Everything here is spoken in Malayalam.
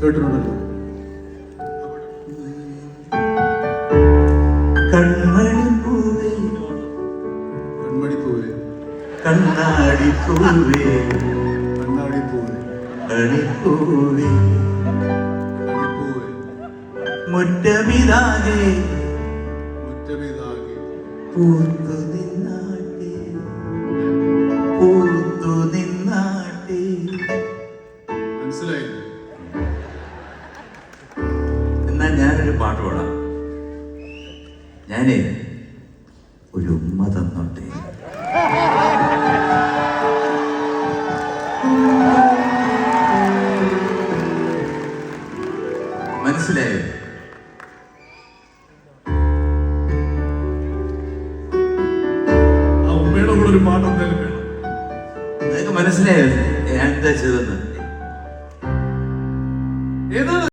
കേട്ടിട്ടുണ്ടല്ലോ. കൺമണിപ്പൂവേ കൺമണിപ്പൂവേ കണ്ണാടിപ്പൂവേ കണ്ണാടിപ്പൂവേ കണിപ്പൂവേ കണിപ്പൂവേ മുറ്റമിതാകെ മുറ്റമിതാകെ പൂത്തു നിന്നാട്ടെ പൂത്തു നിന്നാട്ടെ. മനസ്സിലായില്ലേ? എന്നാ ഞാനൊരു പാട്ട് പാടാം. ഞാനേ ഒരു ഉമ്മ തന്നോട്ടെ. മനസ്സിലായോ? ആ ഉമ്മയുടെ കൂടെ ഒരു പാട്ട് എന്തായാലും വേണം. നിനക്ക് മനസ്സിലായോ ഞാൻ എന്താ ചെയ്തെന്ന്? ഏതാണ്